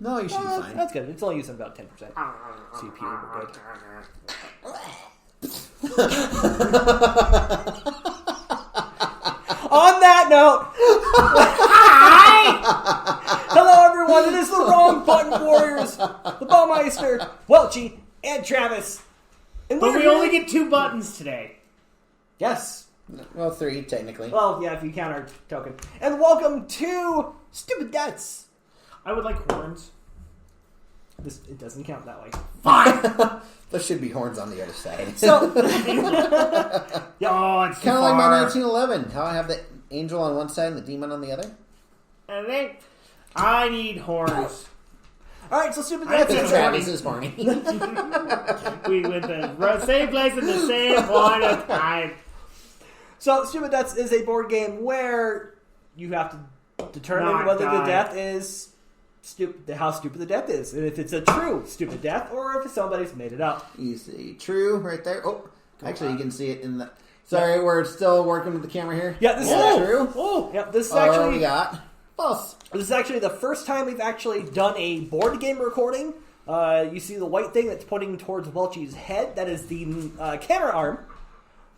No, you should be fine. That's good. It's only using about 10% CPU. We're good. On that note, hello everyone. It is the Wrong Button Warriors, the Baumeister, Welchie, and Travis. And but we only get 2 buttons today. Yes. Well, 3 technically. Well, yeah, if you count our token. And welcome to Stupid Debts. I would like horns. It doesn't count that way. Fine. There should be horns on the other side. So, yeah. Oh, it's kind of like my 1911. How I have the angel on one side and the demon on the other. And then I need horns. All right, so Stupid I Debts. think Travis is horny. We went the same place at the same point of time. So, Stupid Debts is a board game where you have to determine Not whether the die. death is how stupid the death is, and if it's a true stupid death, or if somebody's made it up. You see true right there. Oh, actually, you can see it in the... Sorry, we're still working with the camera here. Yeah, this is true. Oh, yeah, this is We actually got false. this is actually the first time we've actually done a board game recording. You see the white thing that's pointing towards Welchie's head. That is the camera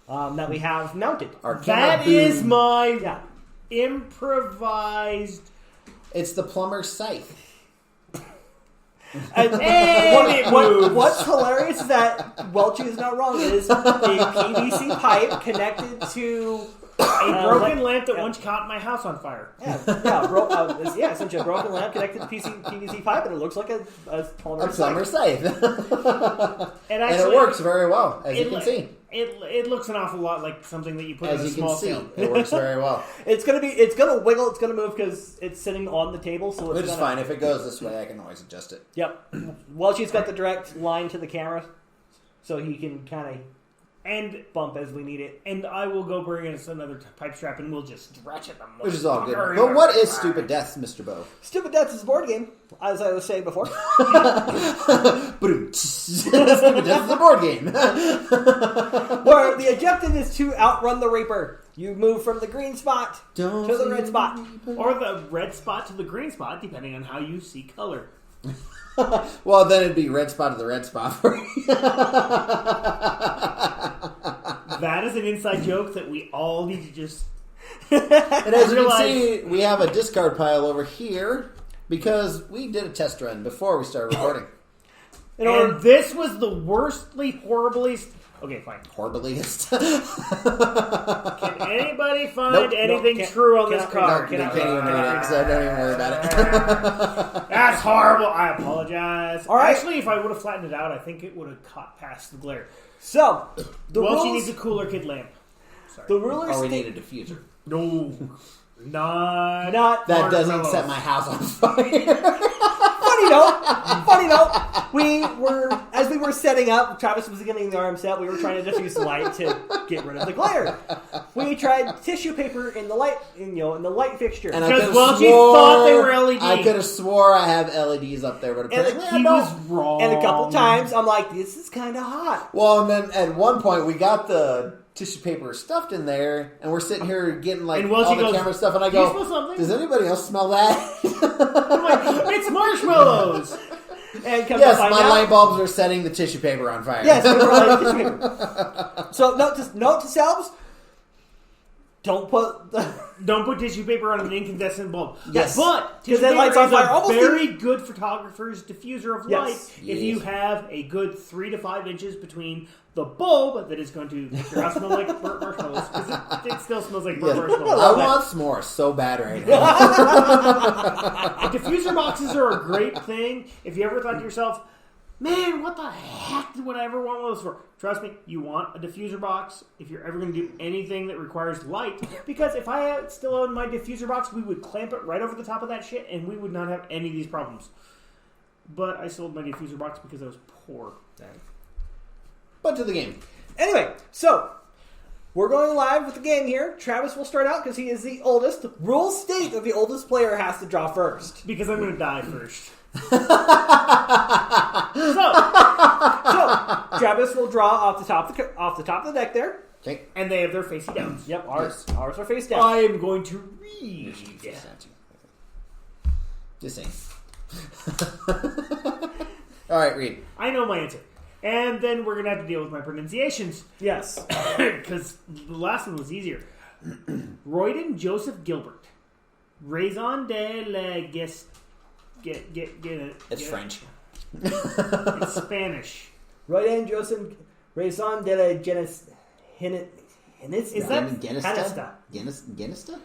arm that we have mounted. Our camera That is boom. my improvised. It's the plumber's scythe. And what's hilarious is that Welchie is not wrong. It is a PVC pipe connected to A broken lamp that once caught my house on fire. Essentially a broken lamp connected to PVC pipe, and it looks like a plumber's scythe. And And it works very well, as you can see. It looks an awful lot like something that you put As in a you can small see, scale. it works very well. It's gonna wiggle, it's gonna move because it's sitting on the table, so it's Which is fine. If it goes this way, I can always adjust it. Yep. Welchie's got the direct line to the camera, so he can kind of And bump as we need it. and I will go bring us another pipe strap and we'll just stretch it. Which is all good. But what is Stupid Deaths, Mr. Bo? Stupid Deaths is a board game, as I was saying before. Stupid Deaths is a board game. Where the objective is to outrun the Reaper. You move from the green spot to the red spot. Or the red spot to the green spot, depending on how you see color. Well, then it'd be red spot to the red spot for you. That is an inside joke that we all need to just... And as you Realize- can see, we have a discard pile over here because we did a test run before we started recording. And this was the horribly... Okay, fine. Horribliest. Can anybody find Nope. anything Nope. true on this Cannot- card? You can't even read it, so don't even worry about it. That's horrible. I apologize. All right. Actually, if I would have flattened it out, I think it would have caught past the glare. So, the Well, she rules, needs a cooler kid lamp. Sorry. the rulers Or we state... need a diffuser. No. Not That doesn't marshmallows. set my house on fire. Funny note, as we were setting up, Travis was getting the arm set, we were trying to diffuse the light to get rid of the glare. We tried tissue paper in the light, in the light fixture. And I Because, could've well, she swore- thought they were LED. I could have swore I have LEDs up there, but apparently I He don't. was wrong. And a couple times, I'm like, this is kind of hot. Well, and then at one point we got the tissue paper stuffed in there, and we're sitting here getting like And Welchie all the goes, camera stuff, and I "Do you go, smell something?" "Does anybody else smell that?" I'm like, it's marshmallows. And come Yes, to find my out, light bulbs are setting the tissue paper on fire. Yes, we were lighting tissue paper. So, note to selves, don't put Don't put tissue paper on an incandescent bulb. Yes. But Because tissue that lights paper on is fire a almost very good photographer's diffuser of Yes. light if Yes. you have a good 3 to 5 inches between the bulb that is going to make your house smell like burnt marshmallows. Because it still smells like burnt Yes. marshmallows. I want s'mores so bad right now. Diffuser boxes are a great thing. If you ever thought to yourself, man, what the heck would I ever want one of those for? Trust me, you want a diffuser box if you're ever going to do anything that requires light. Because if I still owned my diffuser box, we would clamp it right over the top of that shit and we would not have any of these problems. But I sold my diffuser box because I was poor. But to the game. Anyway, so we're going live with the game here. Travis will start out because he is the oldest. Rules state that the oldest player has to draw first. Because I'm going to die first. So Travis will draw off the top of the deck there. Okay. And they have their facey down. Yep, ours are face down. I am going to read. Just saying. All right, read. I know my answer. And then we're going to have to deal with my pronunciations. Yes. Because the last one was easier. Royden Joseph Gilbert. Raison de la get it. It's French. It's Spanish. Royden Joseph Raison de la Genesta. Is that Genesta? Genesta? Genesta?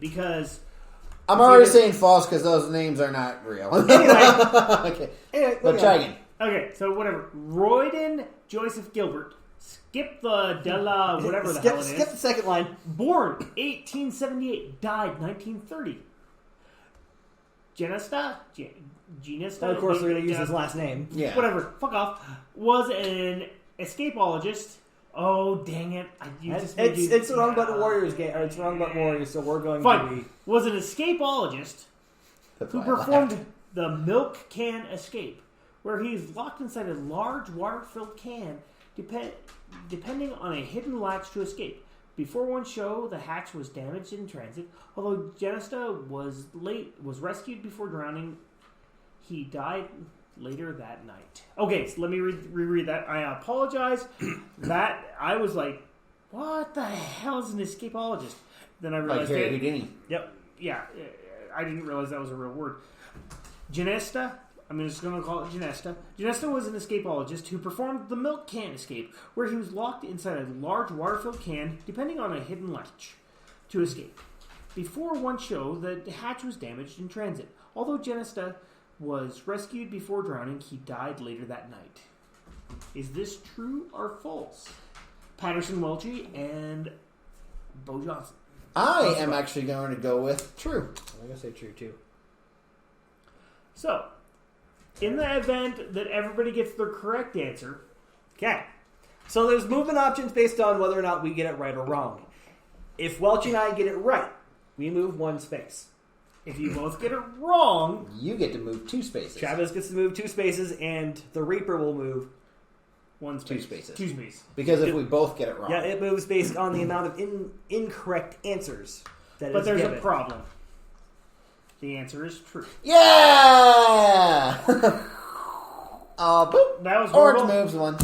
Because I'm already saying false because those names are not real. Anyway. Okay. But try again. okay, so whatever. Royden Joseph Gilbert. Skip the de la whatever the hell it is. Skip the second line. Born 1878, died 1930. Genesta? Genesta? Of course, we're going to use his last name. Yeah. Whatever. Fuck off. Was an escapologist. Oh, dang it. It's the Wrong Button Warriors game. Or it's the Wrong Button Warriors, so we're going to Fine. be... Was an escapologist That's who why I laughed. performed the milk can escape, where he's locked inside a large water-filled can, depending on a hidden latch to escape. Before one show, the hatch was damaged in transit. Although Genesta was rescued before drowning, he died later that night. Okay, so let me reread that. I apologize. That I was like, what the hell is an escapologist? Then I realized Harry Houdini. Yep. Yeah, I didn't realize that was a real word. Genesta. I'm just going to call it Genesta. Genesta was an escapologist who performed the milk can escape, where he was locked inside a large water-filled can, depending on a hidden latch, to escape. Before one show, the hatch was damaged in transit. Although Genesta was rescued before drowning, he died later that night. Is this true or false? Patterson Welchie and Bo Johnson. I am actually going to go with true. I'm going to say true, too. So, in the event that everybody gets their correct answer, Okay. So there's movement options based on whether or not we get it right or wrong. If Welch and I get it right, we move one space. if you both get it wrong, You get to move 2 spaces. Travis gets to move 2 spaces, and the Reaper will move. one space. 2 spaces. 2 spaces. Because if we both get it wrong. Yeah, it moves based on the amount of incorrect answers that But is there's given. a problem. The answer is true. Yeah! Boop. That was Orange horrible. moves 1.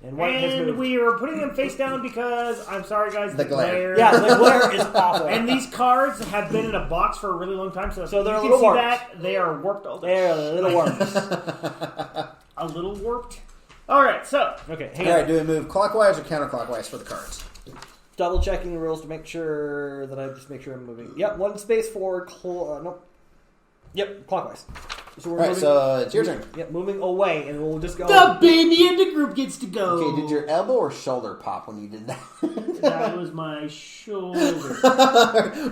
And White has And moved. we are putting them face down because, I'm sorry guys, The glare. Yeah, the glare is awful. And these cards have been in a box for a really long time, so, So they're you a can little see warped. that they are warped. They're a little warped. A little warped. All right, so Okay, hang Alright, on. do we move clockwise or counterclockwise for the cards? Double checking the rules to make sure that I just make sure I'm moving. Yep, 1 space for nope. Yep, clockwise. So we're Alright, moving. so it's your turn. Yep, moving away, and we'll just go. the baby in the group gets to go. Okay, did your elbow or shoulder pop when you did that? That was my shoulder.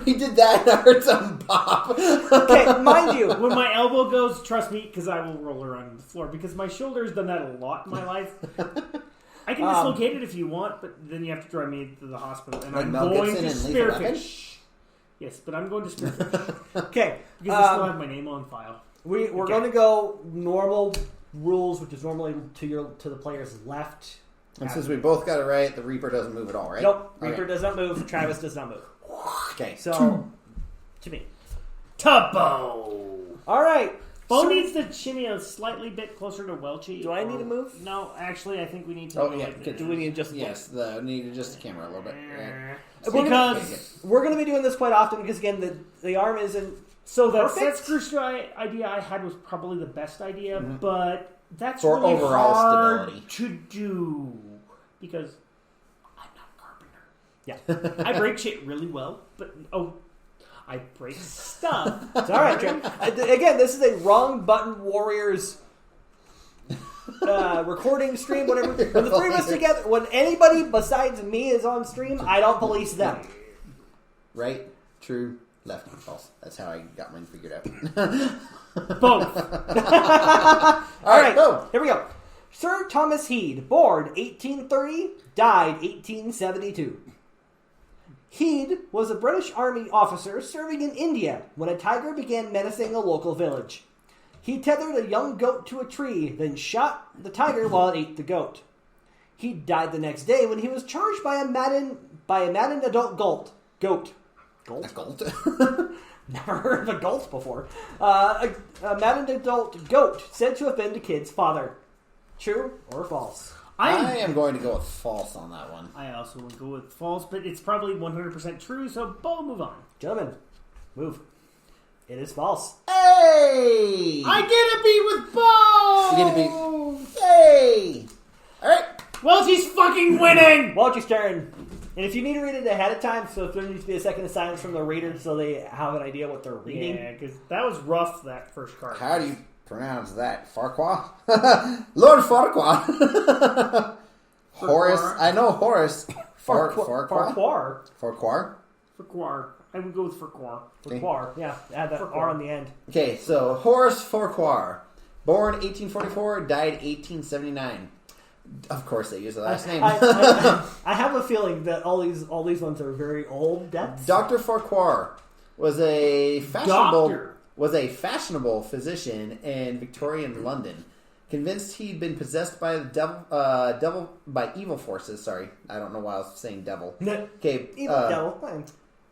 He did that and I heard something pop. Okay, mind you, When my elbow goes, trust me, because I will roll around on the floor. Because my shoulder's done that a lot in my life. I can dislocate it if you want, but then you have to drive me to the hospital. And Like I'm Mel going Gibson to and Lethal Weapon? Spearfish. Yes, but I'm going to Spearfish. okay, Because I still have my name on file. we're Okay. going to go normal rules, which is normally to the player's left. And since we both got it right, the Reaper doesn't move at all, right? Nope, Okay. Reaper does not move. Travis does not move. Okay. So, to me. Tubbo! All right. Bo So- needs to shimmy a slightly bit closer to Welchie. Do I need to move? No, actually, I think we need to. Oh, go yeah, like good. Do we need just Yes, we need to adjust the camera a little bit. Right. Because We're going to be doing this quite often because again, the arm isn't. so the Perfect. set screw idea I had was probably the best idea, but that's For really overall hard stability. to do because I'm not a carpenter. Yeah. I break shit really well, but I break stuff. It's all right, Trent. Again, this is a Wrong Button Warriors recording stream. Whatever. When the 3 of us together, when anybody besides me is on stream, I don't police them. Right, true, left, false. That's how I got mine figured out. Both. All right, go. here we go. Sir Thomas Heed, born 1830, died 1872. Heed was a British Army officer serving in India when a tiger began menacing a local village. He tethered a young goat to a tree, then shot the tiger while it ate the goat. He died the next day when he was charged by a maddened adult goat. A gold. Never heard of a goat before. A maddened adult goat said to have been the kid's father. True or false? I am going to go with false on that one. I also would go with false, but it's probably 100% true, so Bo, move on. Gentlemen, move. It is false. Hey! I get to be with Bo! You get to be... Hey! Alright. Well, she's fucking winning! Walter's turn. And if you need to read it ahead of time, so if there needs to be a second of silence from the readers so they have an idea what they're reading. Yeah, because that was rough, that first card. How do you pronounce that? Farquhar? Lord Farquhar. Horace. I know Horace. Farquhar. Farquhar. Farquhar. Farquhar. I would go with Farquhar. Farquhar. Yeah, add that Farquhar. R on the end. Okay, so Horace Farquhar. Born 1844, died 1879. Of course they use the last name. I have a feeling that all these ones are very old deaths. Dr. Farquhar was a fashionable physician in Victorian London. Convinced he'd been possessed by the by evil forces. Sorry, I don't know why I was saying devil. Okay, Evil devil.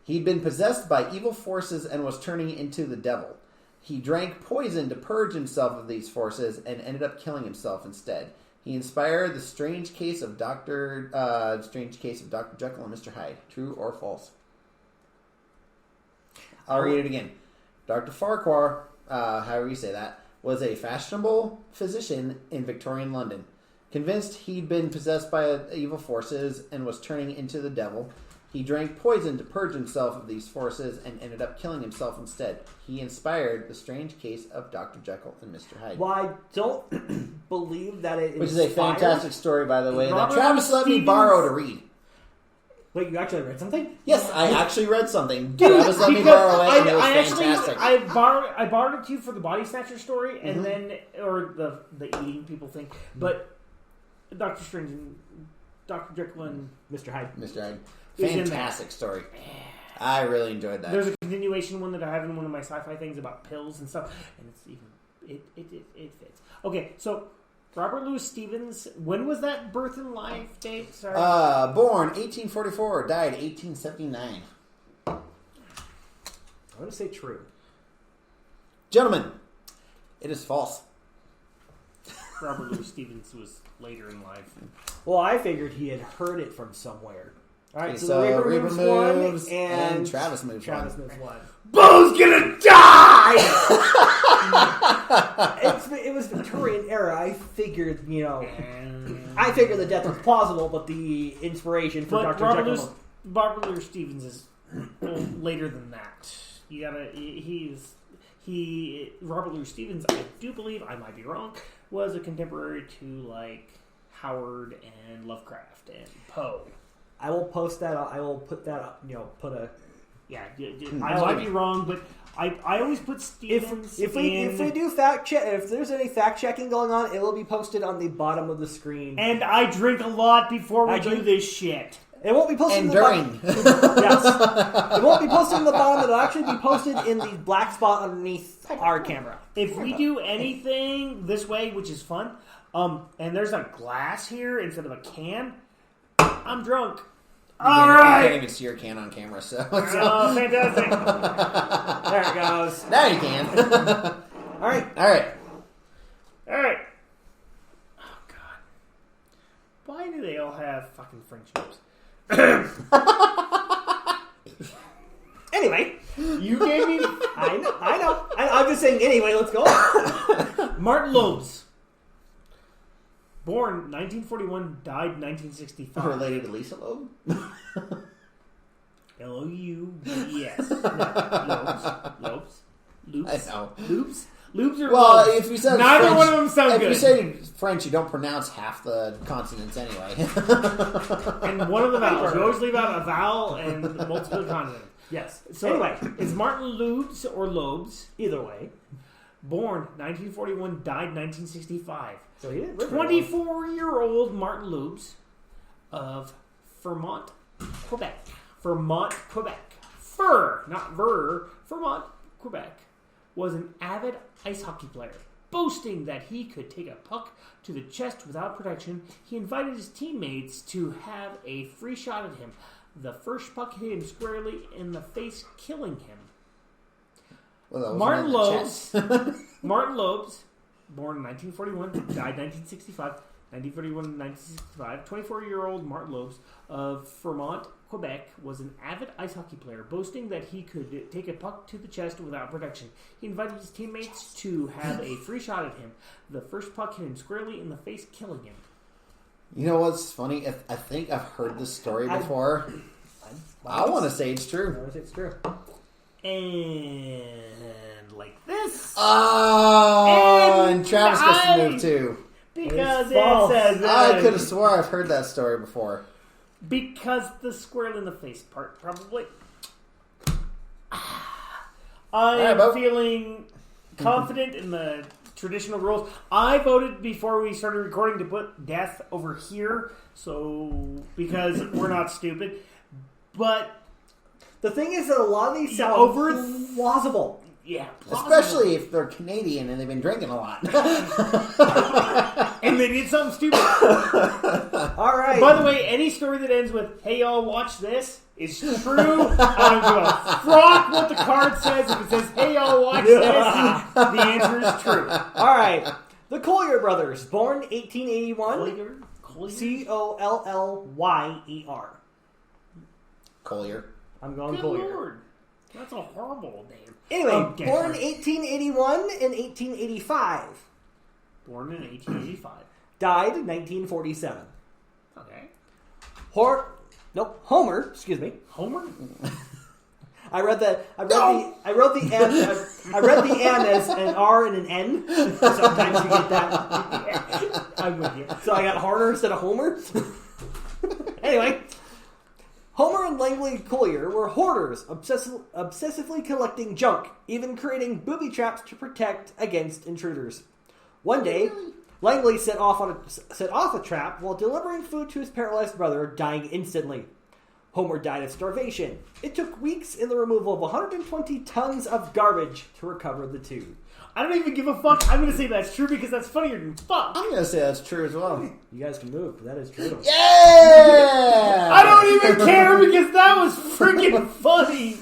He'd been possessed by evil forces and was turning into the devil. He drank poison to purge himself of these forces and ended up killing himself instead. He inspired the strange case of Dr. Jekyll and Mr. Hyde. True or false? I'll read it again. Dr. Farquhar, however you say that, was a fashionable physician in Victorian London. Convinced he'd been possessed by evil forces and was turning into the devil, he drank poison to purge himself of these forces and ended up killing himself instead. He inspired the strange case of Dr. Jekyll and Mr. Hyde. Well, I don't believe that it Which is a fantastic story, by the way, that Robert Travis let me Stevens- borrow to read. Wait, you actually read something? Yes, I actually read something. Travis let me borrow it, and it was fantastic. I borrowed it to you for the Body Snatcher story, and then, or the eating people thing, but Doctor Strange and Dr. Jekyll and Mr. Hyde. Mr. Hyde. Is in Fantastic story. I really enjoyed that. There's a continuation one that I have in one of my sci-fi things about pills and stuff, and it's even it fits. Okay, so Robert Louis Stevens, when was that birth and life date? Sorry. Born 1844, died 1879. I'm going to say true. Gentlemen, it is false. Robert Louis Stevens was later in life. Well, I figured he had heard it from somewhere. All right, Okay, so the Reaper moves one, and Travis moves Travis one. moves one. Bo's gonna die! It was Victorian era. I figured, I figured the death was plausible, but the inspiration for But Dr. Jekyll... Robert Louis Stevens is later than that. You gotta. Robert Louis Stevens, I do believe, I might be wrong, was a contemporary to like Howard and Lovecraft and Poe. I will post that. I will put that up. Put a. Yeah, I might be wrong, but I always put Stevens. If we do fact check, if there's any fact checking going on, it will be posted on the bottom of the screen. And I drink a lot before we do this shit. It won't be posted And in the during. yes, it won't be posted in the bottom. It'll actually be posted in the black spot underneath our camera. If we do anything this way, which is fun, and there's a glass here instead of a can, I'm drunk. I can't even see your can on camera, so. Oh, fantastic. There it goes. Now you can. All right. Oh, God. Why do they all have fucking French names? Anyway. You gave me... I know. I'm just saying anyway, let's go on. Martin Loebs. Born 1941, died 1965. Related to Lisa Loeb? L-O-U-B-E-S. Lobes. Loops. I know. Loops? Loops or Well, lobes? if you said Neither French, one of them sound if good. you say French, you don't pronounce half the consonants anyway. And one of the vowels. You always leave out a vowel and multiple consonants. Yes. So Anyway. is Martin Loebs or Loebs? Either way. Born 1941, died 1965. So he didn't live 24-year-old Martin Loebs of Vermont, Quebec. Vermont, Quebec. Not Ver. Vermont, Quebec. Was an avid ice hockey player. Boasting that he could take a puck to the chest without protection, he invited his teammates to have a free shot at him. The first puck hit him squarely in the face, killing him. Well, that was Martin in the Loebs. chest. Martin Loebs, born in 1941, died 1965. 1941 to 1965, 24-year-old Martin Loebs of Fremont, Quebec, was an avid ice hockey player, boasting that he could take a puck to the chest without protection. He invited his teammates to have a free shot at him. The first puck hit him squarely in the face, killing him. You know what's funny? I think I've heard this story before. I want to say it's true. I want to say it's true. And like this. Oh, and Travis gets to move too. Because It's it false. says I could have swore I've heard that story before. because the squirrel in the face part, probably. I right, am Bo. feeling confident in the traditional rules. I voted before we started recording to put death over here, so because we're not stupid. But The thing is that a lot of these sound plausible. yeah, Especially if they're Canadian and they've been drinking a lot. and they did something stupid. All right. By the way, any story that ends with "Hey y'all, watch this" is true. I don't give a frock what the card says. If it says "Hey y'all, watch this," the answer is true. All right. The Collier brothers, born 1881. Collier? Collyer. Collier. I'm going Good Collier. Lord. That's a horrible name. Anyway, Okay. born 1881 and 1885. Born in 1885. Died in 1947. Okay. Homer, excuse me. Homer? I read the N as an R and an N. Sometimes you get that. Yeah, I'm with you. So I got Horner instead of Homer. Anyway, Homer and Langley Collier were hoarders, obsessively collecting junk, even creating booby traps to protect against intruders. One day, Langley set off a trap while delivering food to his paralyzed brother, dying instantly. Homer died of starvation. It took weeks in the removal of 120 tons of garbage to recover the two. I don't even give a fuck. I'm going to say that's true because that's funnier than fuck. I'm going to say that's true as well. You guys can move, but that is true. Yeah! I don't even care because that was freaking funny.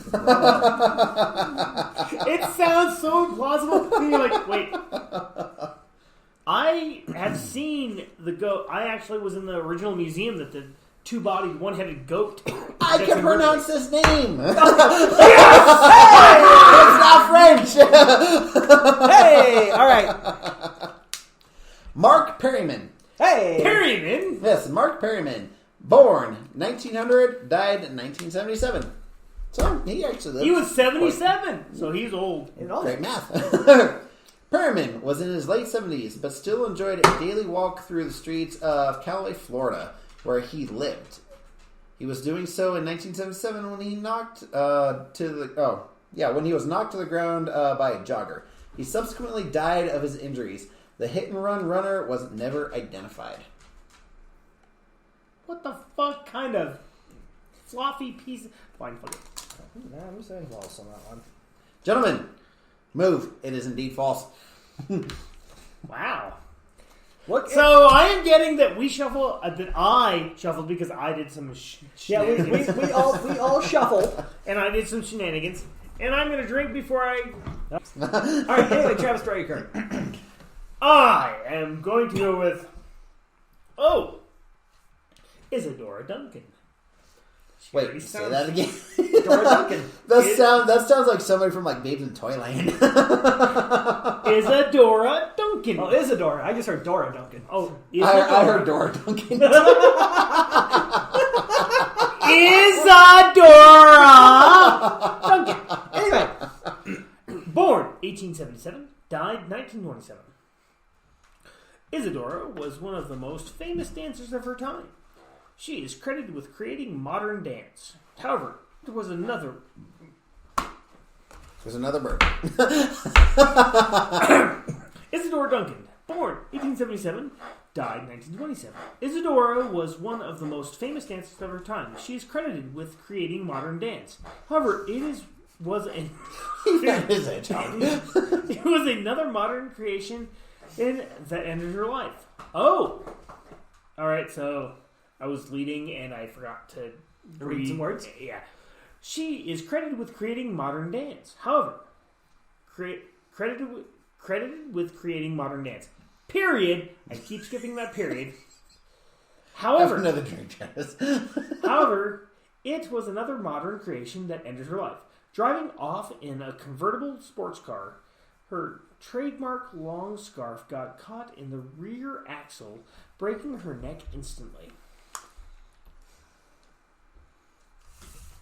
It sounds so implausible. And you're like, wait. I have seen the goat. I actually was in the original museum that the two-bodied, one-headed goat. I that's can in pronounce Ripley. his name. It's not French. Hey! All right. Mark Perryman. Hey! Perryman. Yes, Mark Perryman. Born 1900, died in 1977. So he actually lived. He was 77, so he's old. You know, Great math. Perryman was in his late 70s, but still enjoyed a daily walk through the streets of Callaway, Florida, where he lived. He was doing so in 1977 when he when he was knocked to the ground by a jogger. He subsequently died of his injuries. The hit-and-run runner was never identified. What the fuck kind of floppy piece? Fine, fuck it. Nah, I'm saying false on that one. Gentlemen, move. It is indeed false. Wow. What? So I am getting that we shuffle. That I shuffled because I did some Yeah, shenanigans. we all shuffle. And I did some shenanigans. And I'm going to drink before I... All right. Anyway, Travis, draw your card. I am going to go with... Isadora Duncan. She already Wait, say sounds- that again. Dora Duncan. That sounds like somebody from like Babes in Toyland. Isadora Duncan. Oh, Isadora. I just heard Dora Duncan. Oh, Isadora. I heard Dora Duncan. Isadora Duncan. Anyway, Born 1877, died 1927. Isadora was one of the most famous dancers of her time. She is credited with creating modern dance. However, there was another... There's another bird. Isadora Duncan, born 1877, died 1927. Isadora was one of the most famous dancers of her time. She is credited with creating modern dance. However, it was another modern creation that ended her life. Oh! Alright, so I was leading and I forgot to read some words. Yeah. She is credited with creating modern dance. However, credited with creating modern dance. Period. I keep skipping that period. Have However, another drink, Travis. However, it was another modern creation that ended her life. Driving off in a convertible sports car, her trademark long scarf got caught in the rear axle, breaking her neck instantly.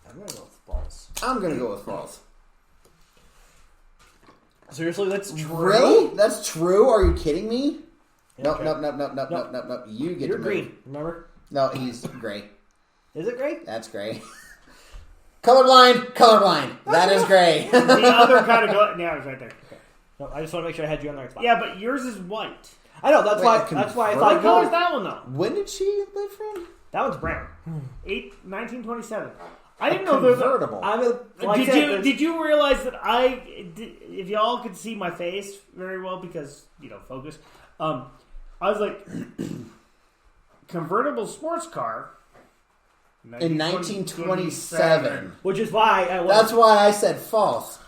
I'm gonna go with false. I'm gonna go with false. Seriously, that's true. Really? That's true? Are you kidding me? Nope, Okay. nope. You get You're to green. move. Remember? No, he's gray. Is it gray? That's gray. Colorblind. That is gray. The other kind of yeah, it's right there. Okay. No, I just want to make sure I had you on the right spot. Yeah, but yours is white. I know. That's Wait, why. a That's why I convertible? thought What color is you. that one though? When did she live from? That one's brown. 1927. I didn't know there was a... Convertible. I'm a, like I said, there's- Did you realize that if y'all could see my face very well because, focus, I was like, convertible sports car. In 1927. which is why I was. That's why I said false.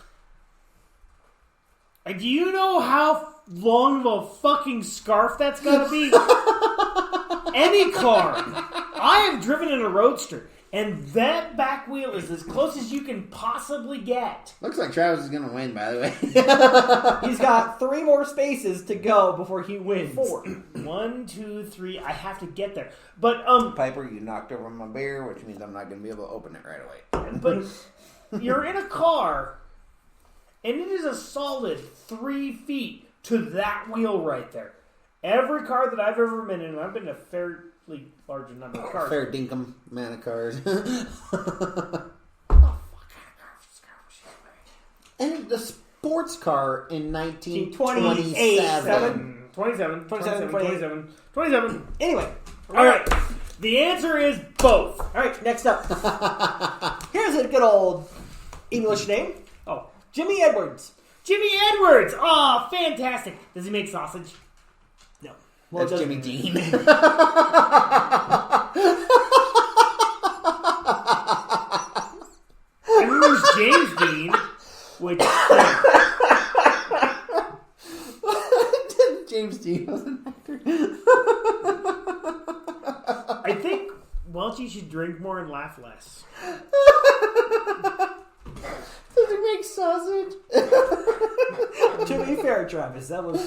And do you know how long of a fucking scarf that's gotta be? Any car. I have driven in a Roadster, and that back wheel is as close as you can possibly get. Looks like Travis is gonna win, by the way. He's got 3 more spaces to go before he wins. 4. 1, 2, 3. I have to get there. But Piper, you knocked over my beer, which means I'm not gonna be able to open it right away. but you're in a car, and it is a solid 3 feet to that wheel right there. Every car that I've ever been in, and I've been in a fairly large number of cars. Fair dinkum man of cars. And the sports car in 1927. 27. Anyway, All right. The answer is both. all right. Next up, here's a good old English name, Oh, Jimmy Edwards. Jimmy Edwards. Oh, fantastic. Does he make sausage? No, well, That's it Jimmy doesn't- Dean. And then there's James Dean, which James Dean was an actor. I think Welchie should drink more and laugh less. Does he make sausage? To be fair, Travis, that was.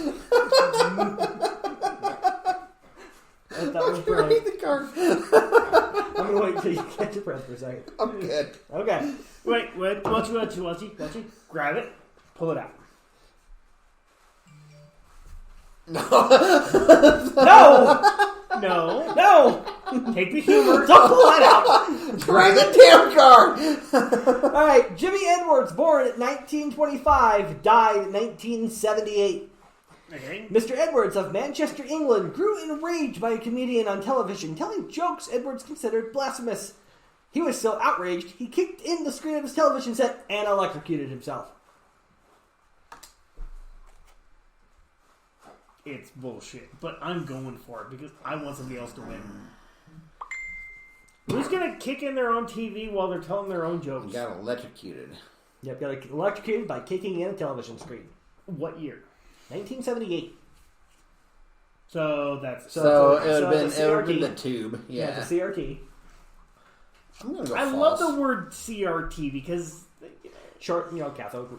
that was Read brilliant. the card. I'm gonna wait till you catch your breath for a second. I'm good. Okay. Wait, Welchie, grab it, pull it out. No! No, No! take the humor. Don't pull that out! Grab the damn card. Alright, Jimmy Edwards, born in 1925, died in 1978. Okay. Mr. Edwards of Manchester, England, grew enraged by a comedian on television telling jokes Edwards considered blasphemous. He was so outraged, he kicked in the screen of his television set and electrocuted himself. It's bullshit, but I'm going for it because I want somebody else to win. Who's gonna kick in their own TV while they're telling their own jokes? You got electrocuted. Yep, got electrocuted by kicking in a television screen. What year? 1978. So that's So it would so have been it's a CRT. the tube. Yeah. It's a CRT. I'm gonna go I false. love the word CRT because Short, cathode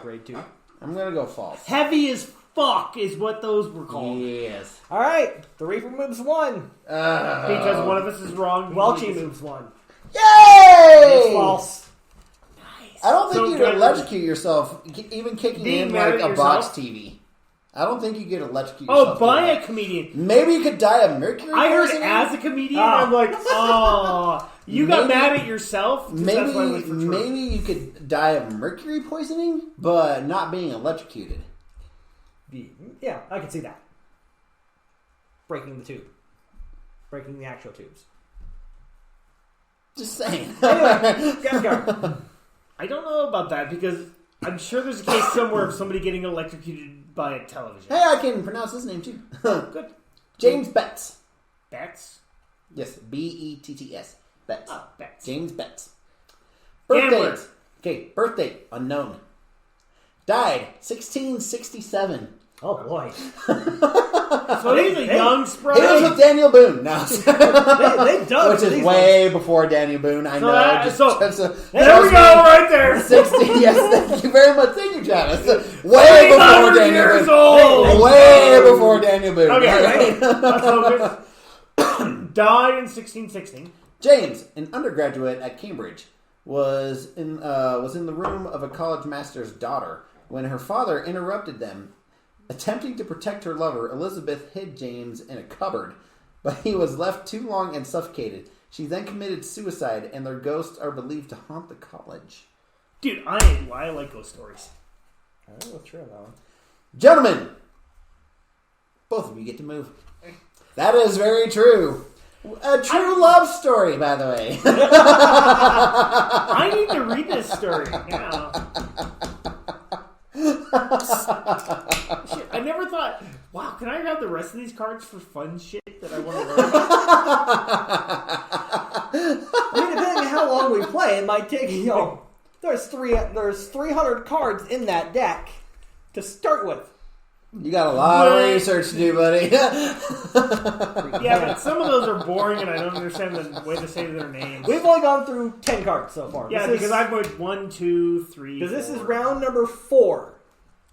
grade 2. I'm gonna go false. heavy as fuck is what those were called. Yes. Alright, the Reaper moves 1. Because one of us is wrong. Welchie moves 1. Yay! It's false. I don't think So you good. could electrocute yourself, even kicking Being in mad like at a box yourself? TV. I don't think you could electrocute Oh, yourself. by doing a comedian. that. Maybe you could die of mercury I heard poisoning? as a comedian, Oh. I'm like, oh, you got Maybe- mad at yourself? 'Cause that's why I went Maybe, for true. maybe you could die of mercury poisoning, but not being electrocuted. Yeah, I can see that. Breaking the tube. Breaking the actual tubes. Just saying. Anyway, guys go. I don't know about that because I'm sure there's a case somewhere of somebody getting electrocuted by a television. Hey, I can pronounce his name too. Good. James Betts. Betts? Yes, Betts. Betts. Oh, Betts. James Betts. Birth Gambler. date. Okay, birth date unknown. Died 1667. Oh boy. So he's a young sprite. He was with Daniel Boone. No. They dug Which for is these way before Daniel Boone. I So know. that- so- trust There we me. go, right there. 60, yes, thank you very much. Thank you, Travis. Way before 300 Daniel years Boone. old. Way before Daniel Boone. Okay, All right. let's focus. Died in 1616. James, an undergraduate at Cambridge, was in the room of a college master's daughter when her father interrupted them. Attempting to protect her lover, Elizabeth hid James in a cupboard, but he was left too long and suffocated. She then committed suicide, and their ghosts are believed to haunt the college. Dude, I like ghost stories. I don't know what's true on that one. Gentlemen, both of you get to move. That is very true. A true love story, by the way. I need to read this story. Yeah. Shit, I never thought, wow, can I have the rest of these cards for fun shit that I want to learn about? I mean, depending on how long we play, it might take, there's 300 cards in that deck to start with. You got a lot of research to do, buddy. Yeah, but some of those are boring and I don't understand the way to say their names. We've only gone through 10 cards so far. Yeah, because I've moved 1, 2, 3. Because this is 4. round number 4.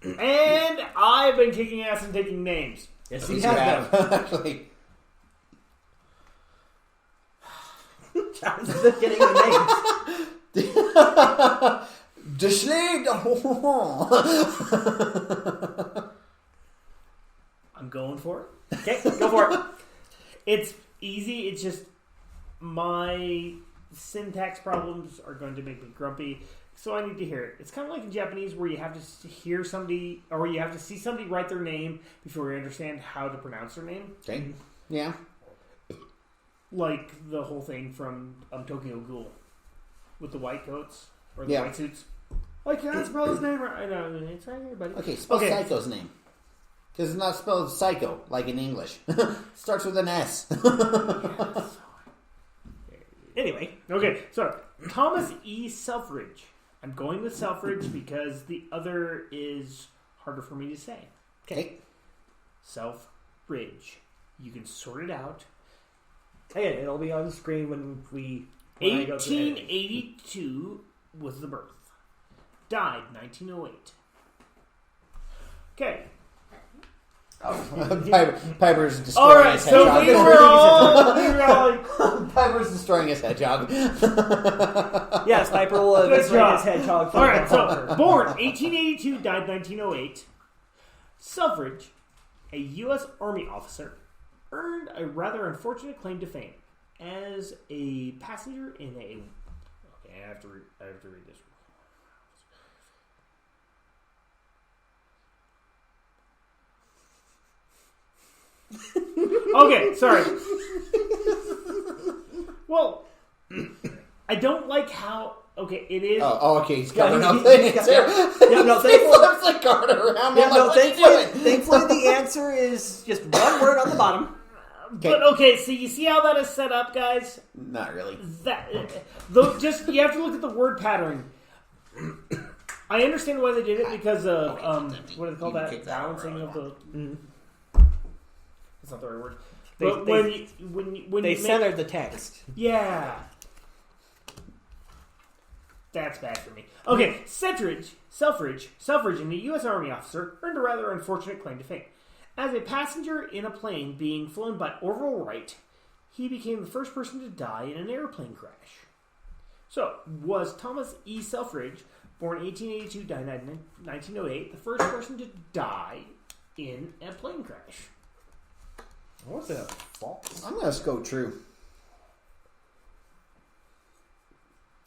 And I've been kicking ass and taking names. Yes, You you have them. Actually. Travis has been getting the names. Deschley. I'm going for it. Okay, go for it. It's easy. It's just my syntax problems are going to make me grumpy, so I need to hear it. It's kind of like in Japanese where you have to hear somebody or you have to see somebody write their name before you understand how to pronounce their name. Okay. Yeah. Like the whole thing from Tokyo Ghoul with the white coats or the Yeah. white suits. I can't spell his name right. I know it's right here, buddy. Okay, spell Psycho's name. Because it's not spelled psycho, like in English. Starts with an S. Anyway. Okay, so Thomas E. Selfridge. I'm going with Selfridge because the other is harder for me to say. Okay. Selfridge. You can sort it out. Again, it'll be on the screen when I go through editing. 1882 was the birth. Died 1908. Okay. Piper's destroying All right, his so hedgehog. we were all like, Piper's destroying his hedgehog. Yes, Piper will Good eventually job. his hedgehog. all right, so born 1882, died 1908. Selfridge, a U.S. Army officer, earned a rather unfortunate claim to fame as a passenger in a. Okay, I have to read this. Okay, sorry. Well, I don't like how. Okay, it is. Oh, okay. He's covering up he- the he's got- answer. Yeah, no, He thankfully- flips the card around. Yeah, I'm no, like, what are you thankfully doing? the answer is just one word on the bottom. But okay, so you see how that is set up, guys? Not really. That though, just you have to look at the word pattern. I understand why they did it because of what do they call that? Balancing of the. That's not the right word. But when They you centered the text. yeah, that's bad for me. Okay, Selfridge in the U.S. Army officer, earned a rather unfortunate claim to fame. As a passenger in a plane being flown by Orville Wright, he became the first person to die in an airplane crash. So, was Thomas E. Selfridge, born 1882, died in 1908, the first person to die in a plane crash? I want to say false. I'm going to go true.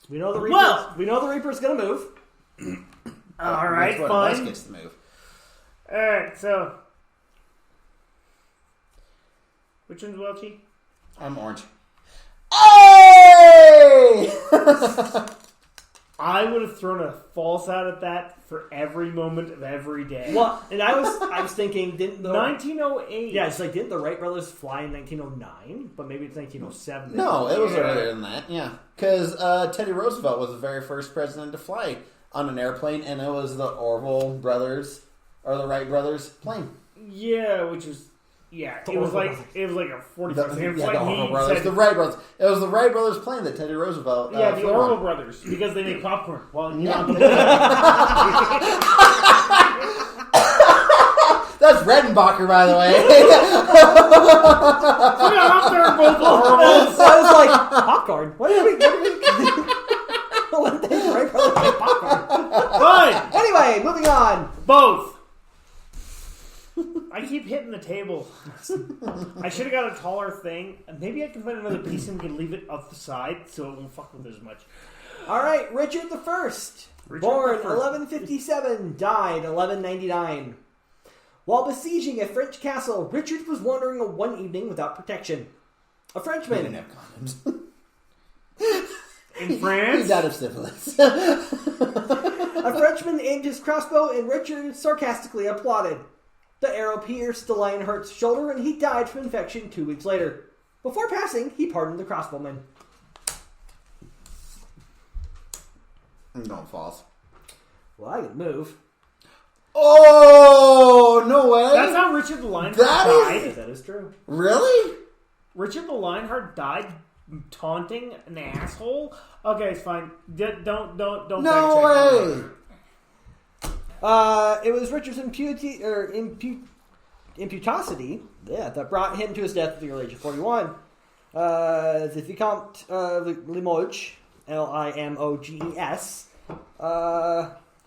We know the Reaper's, Well- we know the Reaper's going to move. All right, Which one of us fine. gets to move? All right, so which one's Welchie? I'm orange. Hey! I would have thrown a false out at that for every moment of every day. Well, and I was thinking, didn't the 1908. yeah, it's like didn't the Wright brothers fly in 1909? But maybe it's 1907. No, it was earlier than that, yeah. Because Teddy Roosevelt was the very first president to fly on an airplane, and it was the Orville brothers or the Wright brothers plane. Yeah, which was it was like a 45-second flight. The Orville brothers, the Wright brothers. It was the Wright brothers plane that Teddy Roosevelt. The flew Orville on. brothers, because they make popcorn. Well, That's Redenbacher, by the way. they're both Orville. So I was like, popcorn? What did we what did they Wright brothers make popcorn? Fine. Anyway, moving on. Both. I keep hitting the table. I should have got a taller thing. Maybe I can find another piece and we can leave it off the side so it won't fuck with it as much. All right, Richard the First. Born 1157, died 1199. While besieging a French castle, Richard was wandering one evening without protection. A They Frenchman. didn't have condoms. In France? He's out of syphilis. A Frenchman aimed his crossbow and Richard sarcastically applauded. The arrow pierced the Lionheart's shoulder and he died from infection 2 weeks later. Before passing, he pardoned the crossbowman. No, false. Well, I can move. Oh, no way. That's how Richard the Lionheart That died. is- That is true. Really? Richard the Lionheart died taunting an asshole? Okay, it's fine. Don't No fact check way. me. It was Richard's imputosity that brought him to his death at the early age of 41. The Vicomte Limoges, Limoges,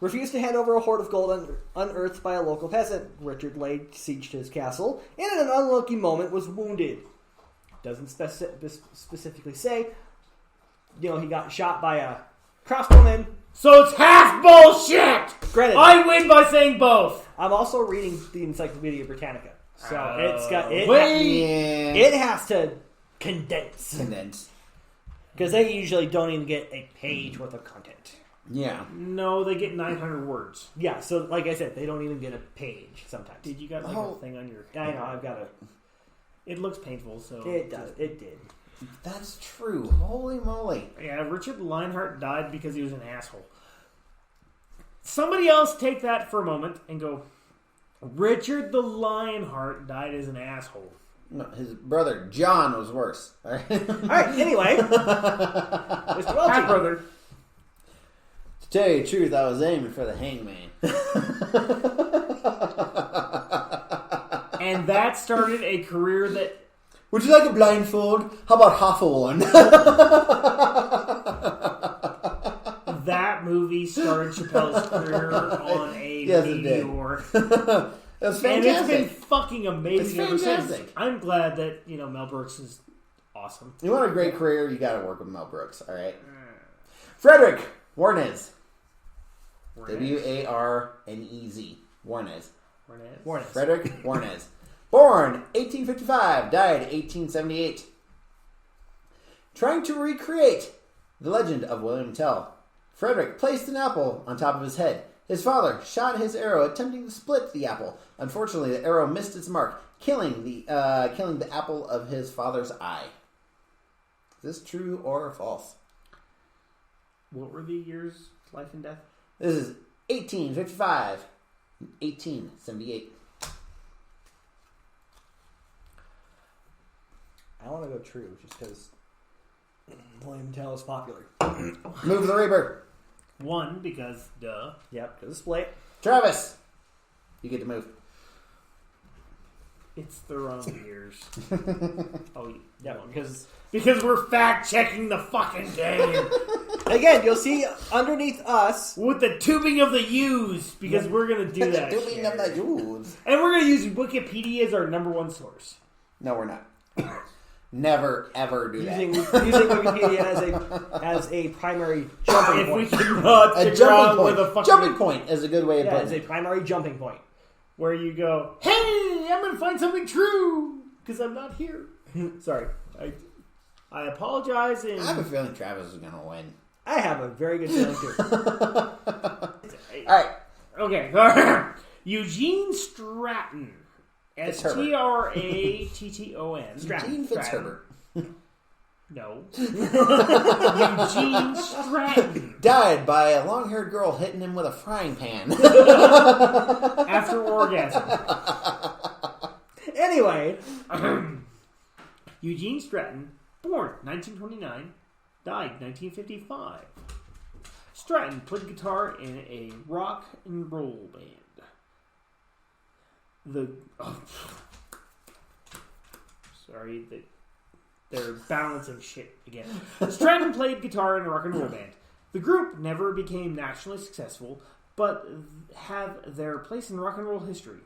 refused to hand over a hoard of gold unearthed by a local peasant. Richard laid siege to his castle, and in an unlucky moment was wounded. Doesn't specifically say. He got shot by a crossbowman. So it's half bullshit! Granted, I win by saying both! I'm also reading the Encyclopedia Britannica, so it's got it. Yeah. It has to condense Condensed. because they usually don't even get a page worth of content. Yeah. No, they get 900 words. Yeah, so like I said, they don't even get a page sometimes. Dude, you got like a thing on your... I know, I've got a. It looks painful, so... It does. It did. That's true. Holy moly. Yeah, Richard Lionheart died because he was an asshole. Somebody else take that for a moment and go, Richard the Lionheart died as an asshole. No, his brother John was worse. All right. All right. Anyway, Mr. Half Welch. brother. To tell you the truth, I was aiming for the hangman. And that started a career that... Would you like a blindfold? How about half a one? That movie started Chappelle's career on a Yes, it did. meteor. That's And it's been fantastic. fucking amazing ever It's since. fantastic. I'm glad that, Mel Brooks is awesome. You want a great career, you got to work with Mel Brooks. All right. Frederick Warnes. Warnez. Warnes. Warnes. Frederick Warnes. Born 1855, died 1878. Trying to recreate the legend of William Tell, Frederick placed an apple on top of his head. His father shot his arrow attempting to split the apple. Unfortunately, the arrow missed its mark, killing the apple of his father's eye. Is this true or false? What were the years, life and death? This is 1855, 1878. I want to go true just because William Tell is popular. Move the Reaper. One, because, duh. Yep, because split. Travis, you get to move. It's the wrong years. Oh, Yeah, because because we're fact checking the fucking game again, you'll see underneath us. with the tubing of the U's because we're gonna do that. Doing shit. of the youths. And we're gonna use Wikipedia as our number one source. No, we're not. Never ever do that. Using Wikipedia as a primary jumping If we point. cannot A figure jumping out where point. the fuck Jumping point is a good way of Yeah, as putting a it. primary jumping point. where you go, hey, I'm gonna find something true because I'm not here. Sorry, I apologize. And I have a feeling Travis is going to win. I have a very good feeling too. All right. okay, Eugene Stratton, Stratton. Gene Fitzherbert. No. Eugene Stratton. died by a long-haired girl hitting him with a frying pan. After orgasm. Anyway, Eugene Stratton, born 1929, died 1955. Stratton played guitar in a rock and roll band. They're balancing shit again. Stratton played guitar in a rock and roll band. The group never became nationally successful, but have their place in rock and roll history.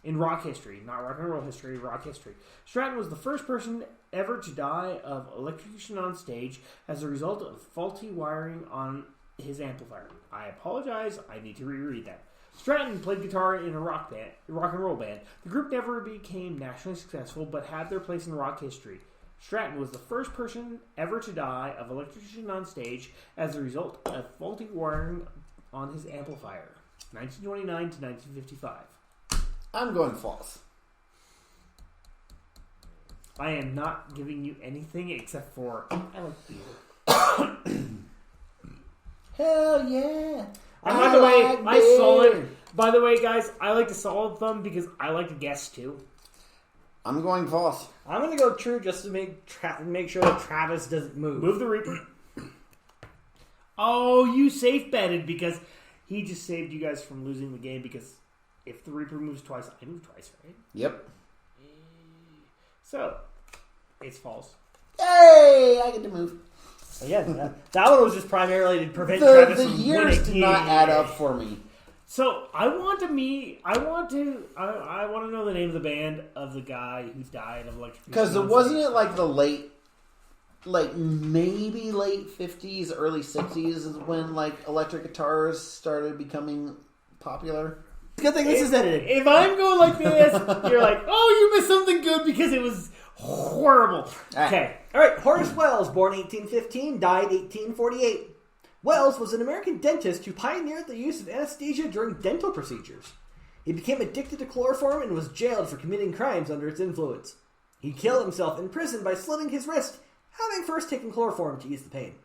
In rock history, not rock and roll history, rock history. Stratton was the first person ever to die of electrocution on stage as a result of faulty wiring on his amplifier. I apologize, I need to reread that. Stratton played guitar in a rock and roll band. The group never became nationally successful, but had their place in rock history. Stratton was the first person ever to die of electrocution on stage as a result of faulty wiring on his amplifier. 1929 to 1955. I'm going false. I am not giving you anything except for I like beer. Hell yeah! And by the way, my solid. By the way, guys, I like to solid thumb because I like to guess too. I'm going false. I'm going to go true just to make sure that Travis doesn't move. Move the Reaper. Oh, you safe betted because he just saved you guys from losing the game because if the Reaper moves twice, I move twice, right? Yep. So, it's false. Hey, I get to move. Yeah, that one was just primarily to prevent The Travis from years winning. did not add up for me. So I want to know the name of the band of the guy who died of electrocution. Because wasn't it like the maybe late 50s, early 60s is when like electric guitars started becoming popular? Good thing this is edited. If I'm going like this, you're like, oh, you missed something good because it was horrible. Okay. All right, Horace Wells, born 1815, died 1848. Wells was an American dentist who pioneered the use of anesthesia during dental procedures. He became addicted to chloroform and was jailed for committing crimes under its influence. He killed himself in prison by slitting his wrist, having first taken chloroform to ease the pain.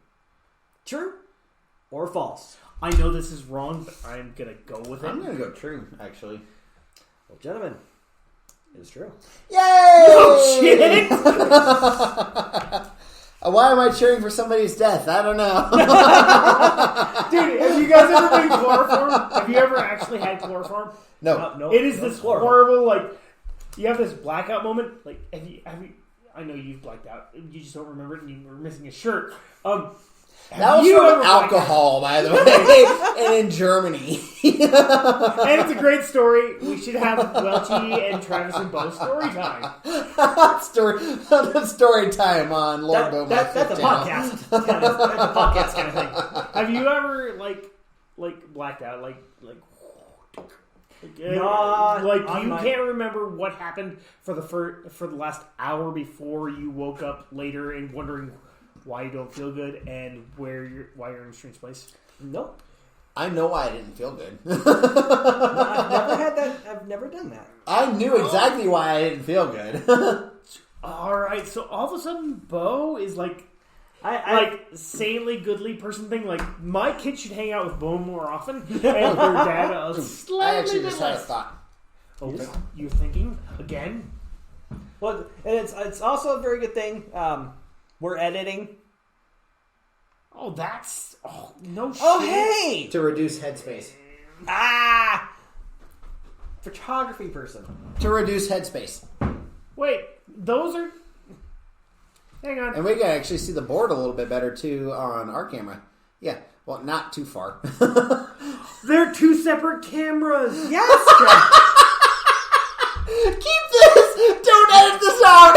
True or false? I know this is wrong, but I'm going to go with it. I'm going to go true, actually. Well, gentlemen, it is true. Yay! Oh, shit! Why am I cheering for somebody's death? I don't know. Dude, have you guys ever been chloroform? Have you ever actually had chloroform? No. No, It is no this chloroform. horrible, like, you have this blackout moment. Like, have you, I know you've blacked out. You just don't remember it and you were missing a shirt. That was from alcohol, by the way, and in Germany. And it's a great story. We should have Welchie and Travis and Bo story time. story time on Lord Beaumont's That's a channel. podcast. That's a podcast kind of thing. Have you ever like blacked out? Like you can't remember what happened for the last hour before you woke up later and wondering why you don't feel good and why you're in a strange place? Nope. I know why I didn't feel good. I've never had that. I've never done that. I knew exactly why I didn't feel good. All right, so all of a sudden, Bo is like saintly, goodly person thing. Like my kid should hang out with Bo more often, and their dad I actually just had a thought. Oh, you're thinking again? Well, and it's also a very good thing. We're editing. Oh, no shit. Oh, hey! To reduce headspace. Photography person. To reduce headspace. Wait, those are... Hang on. And we can actually see the board a little bit better, too, on our camera. Yeah, well, not too far. They're two separate cameras. Yes, Jeff. Keep this! Don't edit this out!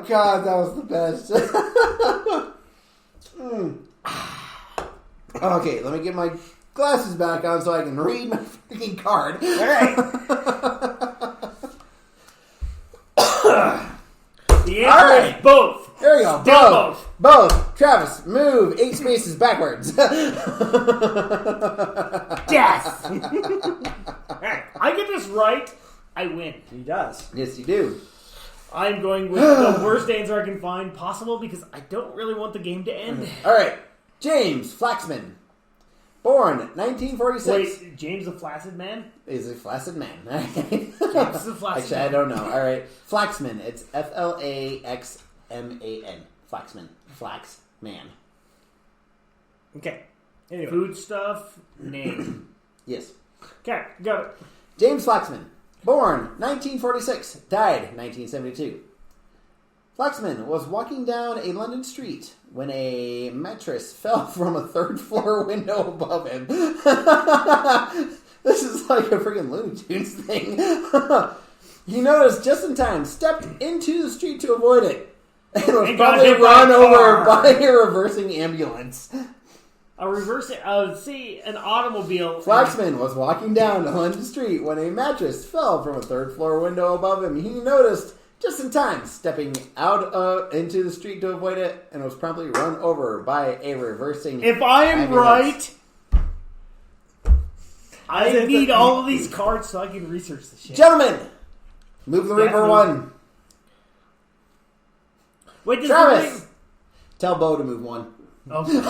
God, that was the best. Okay, let me get my glasses back on so I can read my freaking card. All right. The answer is both. There we go. Still Both. Travis, move 8 spaces backwards. Death. All right. I get this right, I win. He does. Yes, you do. I'm going with the worst answer I can find possible because I don't really want the game to end. All right. James Flaxman. Born 1946. Wait, James the Flaccid Man? Is a flaccid man. James the Flaccid Actually, I don't know. All right. Flaxman. It's Flaxman. Flaxman. Flaxman. Okay. Anyway. Food stuff, name. Yes. Okay, got it. James Flaxman. Born 1946. Died 1972. Flaxman was walking down a London street when a mattress fell from a third-floor window above him. This is like a freaking Looney Tunes thing. He noticed just in time, stepped into the street to avoid it, and was probably run over by a reversing ambulance. A reverse, an automobile. Flaxman was walking down a London street when a mattress fell from a third-floor window above him. He noticed just in time, stepping out into the street to avoid it, and was promptly run over by a reversing If I am ambulance. right, I need all of these cards so I can research this shit. Gentlemen, move the Reaper move. one. Wait, does Travis, tell Bo to move one. Okay. So,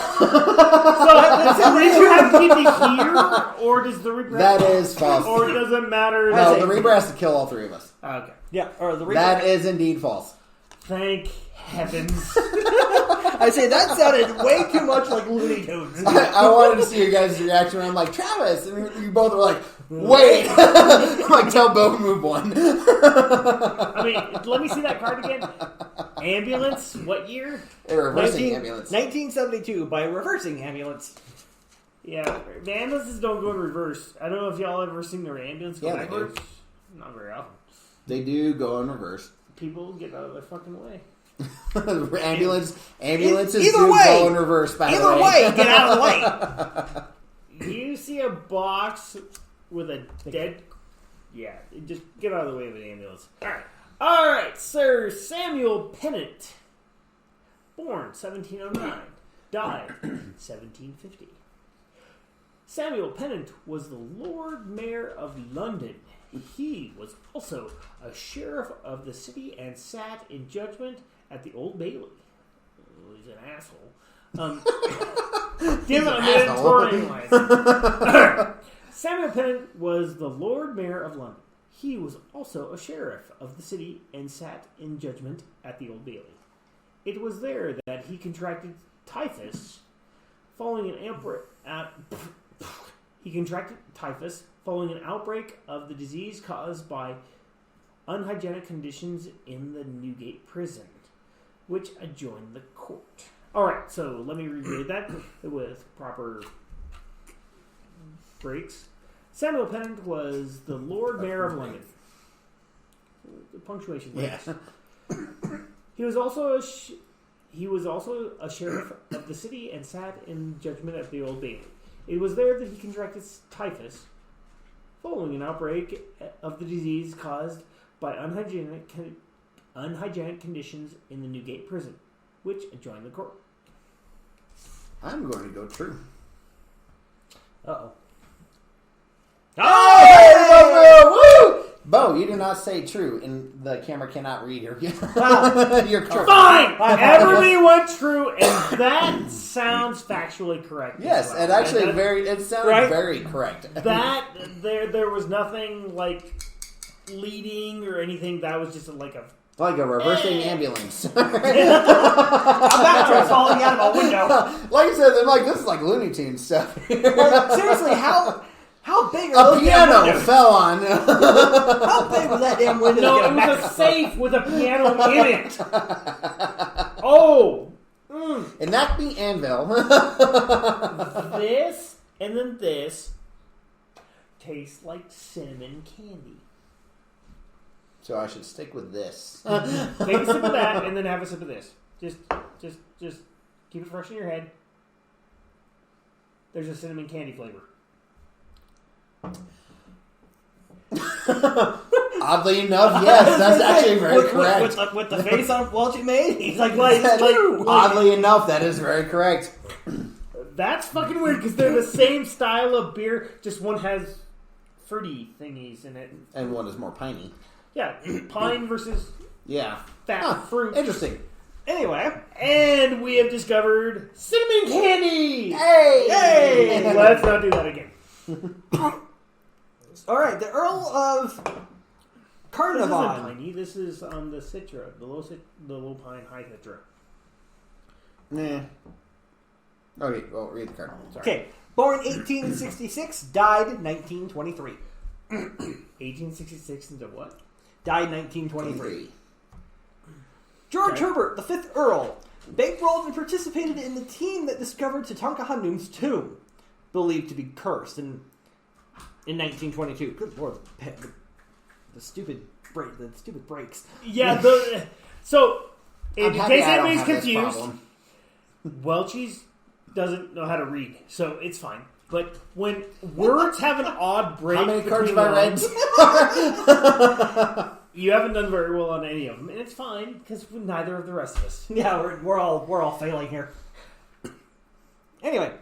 did you have to keep me here, or does the Reaper? That is false. Or does it matter? No, the Reaper has to kill all three of us. Okay. Yeah, or the Reaper. That is indeed false. Thank heavens. I say that sounded way too much like Looney Tunes. I wanted to see your guys' reaction. I'm like, Travis, and you both were like, wait. I'm like, tell Bo to move one. I mean, let me see that card again. Ambulance, what year? A reversing ambulance. 1972 by a reversing ambulance. Yeah, the ambulances don't go in reverse. I don't know if y'all ever seen their ambulance go Yeah, they do. backwards. Not very often. They do go in reverse. People get out of their fucking way. Ambulances Either do way. go in reverse, by the Either way. way, get out of the way. You see a box with a dead... Yeah, just get out of the way of an ambulance. Alright, Sir Samuel Pennant. Born 1709. Died 1750. Samuel Pennant was the Lord Mayor of London. He was also a sheriff of the city and sat in judgment at the Old Bailey. Oh, he's an asshole. Damn it, I made it for anyways. Samuel Pennant was the Lord Mayor of London. He was also a sheriff of the city and sat in judgment at the Old Bailey. It was there that he contracted typhus following an outbreak. He contracted typhus following an outbreak of the disease caused by unhygienic conditions in the Newgate prison, which adjoined the court. Alright, so let me reread that with proper breaks. Samuel Pennant was the Lord Mayor of London. The punctuation breaks. Yeah. He was also a sheriff of the city and sat in judgment at the Old Bailey. It was there that he contracted typhus following an outbreak of the disease caused by unhygienic conditions in the Newgate prison, which adjoined the court. I'm going to go true. Uh-oh. Oh! Woo! Bo, you did not say true, and the camera cannot read your your true. Fine! Everybody went true, and that sounds factually correct. Yes, as well. and actually That- it sounded Right? very correct. That there was nothing like leading or anything. That was just like a Like a reversing ambulance. A mattress falling out of a window. Like I said, they're like, this is like Looney Tunes stuff. Like, seriously, how big are A those damn piano windows? fell on. How big was that damn window? no. to get It a was mattress a from? safe with a piano in it. Oh, And that be Anvil. this and then this tastes like cinnamon candy. So I should stick with this. Take a sip of that and then have a sip of this. Just keep it fresh in your head. There's a cinnamon candy flavor. Oddly enough, yes, that's actually very correct. With the face on Walt you made, he's like, Oddly enough, that is very correct. That's fucking weird because they're the same style of beer, just one has fruity thingies in it. And one is more piney. Yeah, pine versus Yeah. fat Huh, fruit. Interesting. Anyway, And we have discovered cinnamon candy. Hey! Let's not do that again. all right, the Earl of This isn't Carnarvon. piney. This is the citra, the low pine high citra. Nah. Okay, well, read the card. Sorry. Okay, born 1866, died 1923. 1866 into what? Died 1923. 23. George Okay. Herbert, the fifth Earl, bankrolled and participated in the team that discovered Tutankhamun's tomb, believed to be cursed in 1922. Good lord, the stupid breaks. Yeah. So, in I'm happy case I don't anybody's have this confused, problem. Welchie's doesn't know how to read, so it's fine. But when words have an odd break, How many cards between have I lines, read? you haven't done very well on any of them, and it's fine because neither of the rest of us. Yeah, we're all failing here. Anyway,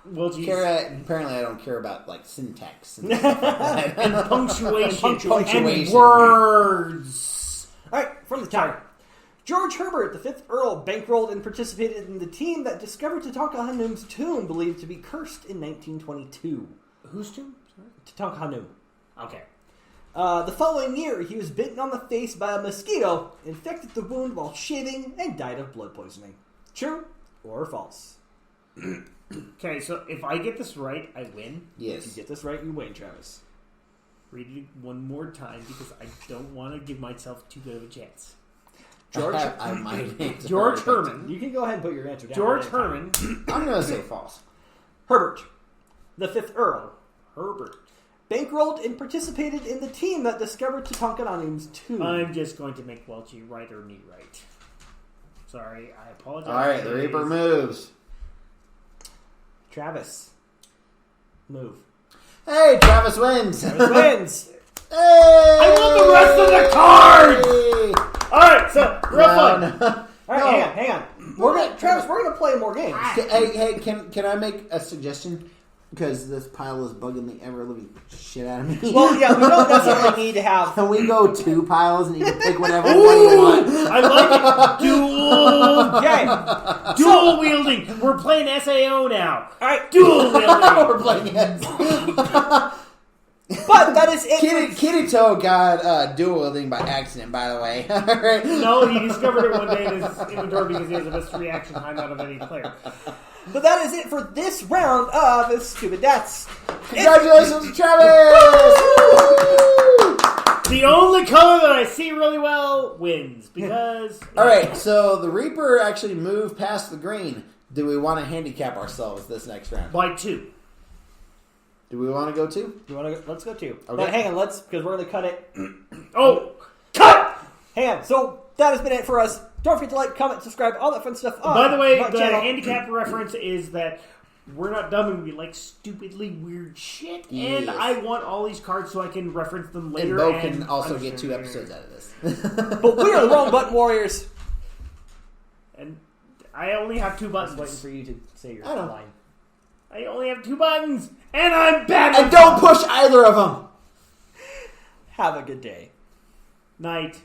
Welchie's Apparently, I don't care about like syntax and stuff like that. and punctuation, Punctuation. and words. all right, from the tower. George Herbert, the fifth Earl, bankrolled and participated in the team that discovered Tutankhamun's tomb, believed to be cursed in 1922. Whose tomb? Tutankhamun. Okay. The following year, he was bitten on the face by a mosquito, infected the wound while shaving, and died of blood poisoning. True or false? Okay, so if I get this right, I win. If you Yes. get this right, you win, Travis. Read it one more time because I don't want to give myself too good of a chance. George, I might answer George it, but Herman. you can go ahead and put your answer down. George at any time. Herman. I'm going to say false. Herbert, the fifth Earl, Herbert. bankrolled and participated in the team that discovered Tutankhamun's tomb. I'm just going to make Welchie right or me right. Sorry, I apologize. All right, the Reaper moves. Travis, move. Hey, Travis wins. Travis wins. Hey! I want the rest of the cards! All right, so real fun. All right, hang on. Travis, we're gonna play more games. Hey, can I make a suggestion? Because this pile is bugging the ever living shit out of me. Well, yeah, we don't necessarily need to have. Can we go 2 piles and you can pick whatever one you want? I like it. Dual Okay. wielding. We're playing SAO now. All right. Dual wielding. We're playing heads. But that is it. Kirito got dual wielding by accident, by the way. Alright. No, he discovered it one day in his inventory because he has the best reaction time out of any player. But that is it for this round of Stupid Deaths. Congratulations, Travis! The only color that I see really well wins because. Alright, so the Reaper actually moved past the green. Do we want to handicap ourselves this next round? By 2. Do we want to go 2? You want to? Let's go 2. Okay. But hang on, because we're gonna cut it. Oh, cut! Hang on. So that has been it for us. Don't forget to like, comment, subscribe, all that fun stuff. By the way, my the channel. handicap reference is that we're not dumb and we like stupidly weird shit, and Yes. I want all these cards so I can reference them And later. Bo can also get 2 understand. episodes out of this. But we are the Wrong Button Warriors. And I only have 2 I was buttons. waiting for you to say your I know. line. I only have 2 buttons, and I'm bad. And with don't push either of them! Have a good day. night.